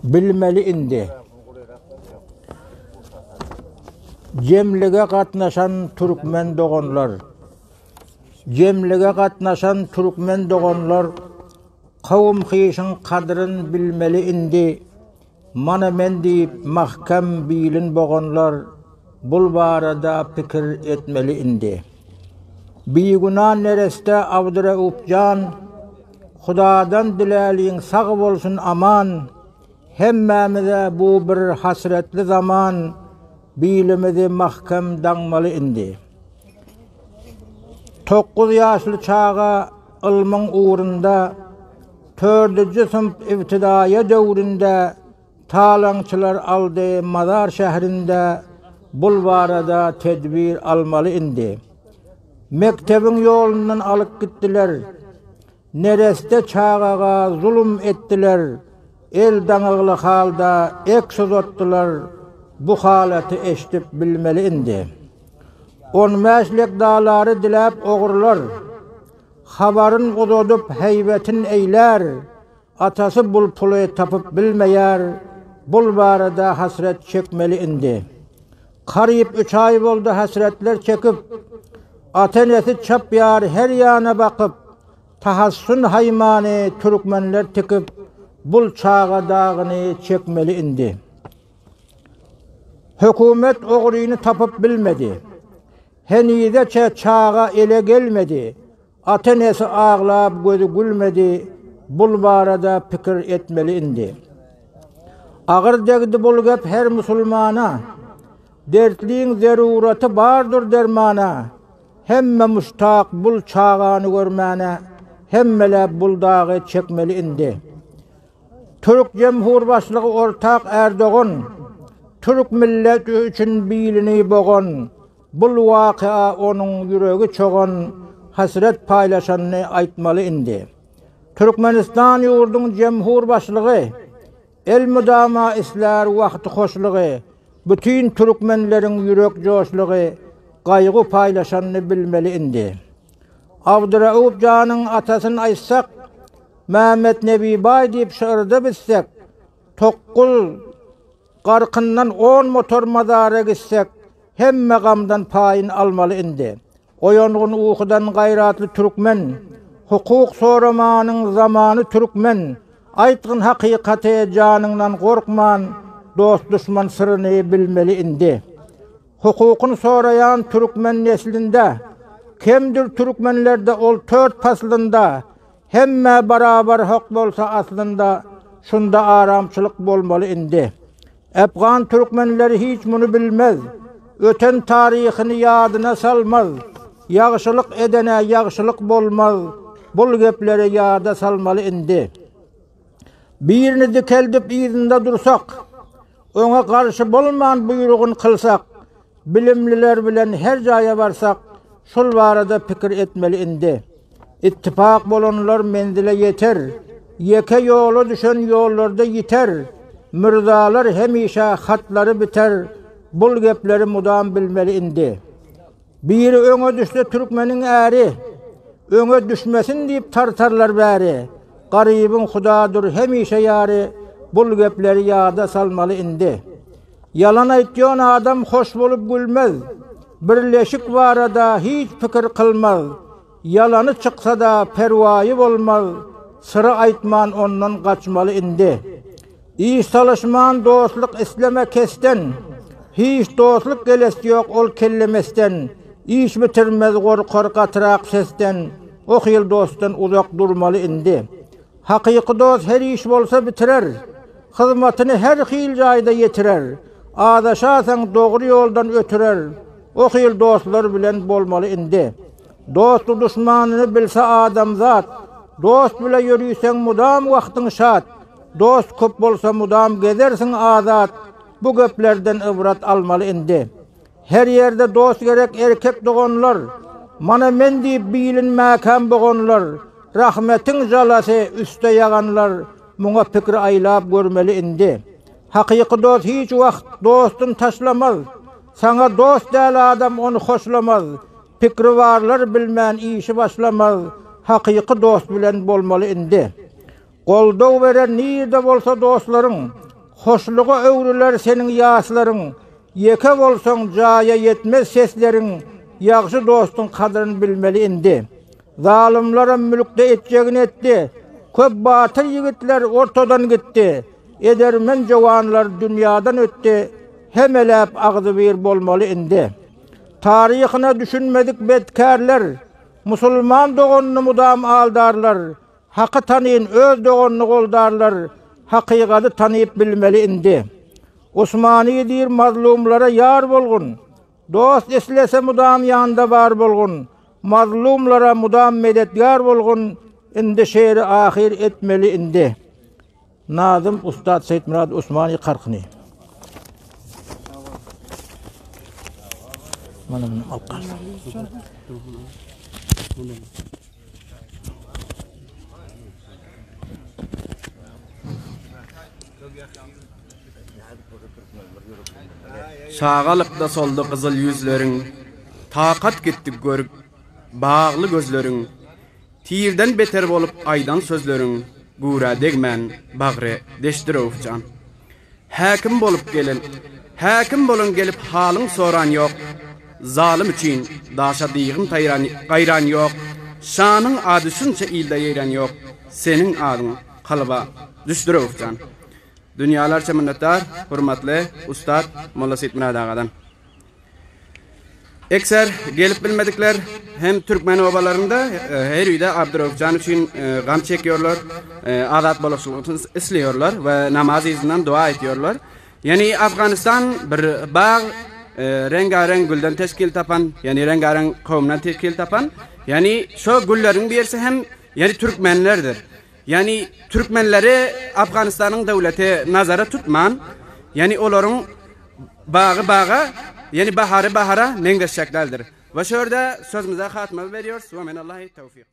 bilmeli indi. Cemlige katnaşan Türkmen doğanlar. Cemlige katnaşan Türkmen doğanlar. Kavum hişin kadrın bilmeli indi. Mana men deyip mahkem bilin boğanlar. Bul barada fikir etmeli indi. Biygunan nereste avdıra upcan. Hudadan dileliğin sağ olsun aman. Hemmemize bu bir hasretli zaman. Bilimizi mahkem danmalı indi. 9 yaşlı çağa ilmin uğrunda, 4. sınıf ibtidaya dövründe, talancılar aldı Mazar şehrinde, bulvarada tedbir almalı indi. Mektebin yolundan alıp gittiler, nereste çağa zulüm ettiler, el danıglı halda eksöz ottular, bu haleti eşitip bilmeli indi. 15 dağları dilep oğurlar, habarın uzudup heybetin eyler, atası bul pulu tapıp bilmeyer, bul barada hasret çekmeli indi. Karayip 3 ay oldu hasretler çekip, atenesi çap yar her yana bakıp, tahassun haymani Türkmenler tıkıp, bul çağa dağını çekmeli indi. Hükümet oğruyunu tapıp bilmedi. Henide çağa ele gelmedi. Atenesi ağlayıp gözü gülmedi. Bul barada fikir etmeli indi. Ağır degdi bul gep her musulmana. Dertliğin zerurati bardır dermana. Hemme muştak bul çağanı görmene. Hemmele bul dağı çekmeli indi. Türk Cumhurbaşlığı ortak Erdoğan. Türk milleti için bilini boğan, bul vakıa onun yüreği çoğan, hasret paylaşanını aytmalı indi. Türkmenistan yurdun Cumhurbaşlığı, el müdama isler vakti hoşluğu, bütün Türkmenlerin yürek coşluğu, kaygı paylaşanını bilmeli indi. Abdurrauf Can'ın atasını aytsak, Mehmet Nebi Bay deyip şırdı bitsek, Tokkul Qarkından 10 motor mazara gitsek, hemme gamdan payın almalı indi. Oyonğun uğudan gayratlı Türkmen, hukuk soramanın zamanı Türkmen, aytgın hakikati canından korkman, dost düşman sırrını bilmeli indi. Hukukun sorayan Türkmen neslinde, kemdir Türkmenlerde ol 4 faslında, hemme beraber hak bolsa aslında, şunda aramçılık bolmalı indi. Afgan Türkmenleri hiç bunu bilmez. Öten tarihini yadına salmaz. Yağışılık edene yağışılık bolmaz. Bul gepleri yada salmalı indi. Birini dikeldip izinde dursak, ona karşı bolman buyruğun kılsak, bilimliler bilen her jaya varsak, şol barada fikir etmeli indi. İttifak bolanlar menzile yeter. Yeke yolu düşen yollarda yiter. Mürdalar hemişe hatları biter, bul gepleri mudam bilmeli indi. Biri öňe düşse Türkmenin äri, öňe düşmesin deyip tartarlar bäri. Garibin hudadır hemişe yari, bul gepleri yada salmalı indi. Yalan aytýan adam hoş bolup gülmez, birleşik barada hiç fikir kılmaz. Yalanı çıksa da perwayı bolmaz, sıra aytman ondan kaçmalı indi. İş çalışman dostluk isleme kesten, hiç dostluk gelesi yok ol kellemesten, iş bitirmez korkar katrak sesten, o yıl dosttan uzak durmalı indi. Hakiki dost her iş bolsa bitirer, hizmetini her hil jayda yetirer, adaşasan doğru yoldan ötürer, o yıl dostlar bilen bolmalı indi. Dostu düşmanını bilse adam zat, dost bile yürüysen mudam vaktin şat, dost köp bolsa mudam gezersin azat, bu göplerden ibrat almalı indi. Her yerde dost gerek erkek doğanlar, mana men deyip bilinmäkem boğanlar, rahmetin jalası üste yaganlar, muňa pikir aylap görmeli indi. Hakiki dost hiç vakt dostun taşlamaz, sana dost däl adam onu hoşlamaz, pikri varlar bilmän işi başlamaz, hakiki dost bilen bolmalı indi. Goldaw beren nirde bolsa dostlaryň, Hoşluğa öwrüler senin ýaşlaryň, ýeke bolsaň jaýa yetmez seslerin, ýagşy dostun kadryny bilmeli indi. Zalimlara mülkde etjegini etdi, köp batyr ýigitler ortadan gitdi. Edermen jowanlar dünýadan ötdi, hemelep agdy bir bolmaly indi. Taryhyna düşünmedik betkärler, musulman doganyny mudam aldarlar, haky tanýyn öz doganyny goldarlar, hakykaty tanyp bilmeli indi. Osmani dir mazlumlara yar bolgun, dost eslese mudam ýanda bar bolgun, mazlumlara mudam medetgar bolgun, indi şeýri ahir etmeli indi. Nazım Ustad Seyit Murad Osmani Karkni. Sağalıkda soldu kızıl yüzlerin, takat gittik görüp, bağlı gözlerin, tirden beter bolup aydan sözlerin, gura degmen, bagre deşdir ofcan. Hakim bolup gelin, hakim bolun gelip halın soran yok, zalim için daşa diğim gayran yok, şanın adı şunça ilde yeren yok, senin adın kalıba düşdür ofcan. Dünyalarca minnettar, hurmatly Ustad Molla Seyit Murad agadan. Ekser gelip bilmedikler hem Türkmen obalarında her üyde Abdurrahman için gam çekiyorlar, azat boluşluğunu isliyorlar ve namaz izinden dua ediyorlar. Yani Afganistan bir bağ rengarenk gülden teşkil tapan, yani rengarenk kavimden teşkil tapan, yani şu güllerin birisi hem yani Türkmenlerdir. Yani Türkmenleri Afganistan'ın devleti nazara tutman, yani onların bağı, yani bahara mendeşeceklerdir. Ve şurada sözümüze hatma veriyoruz. Ve menallahi tevfik.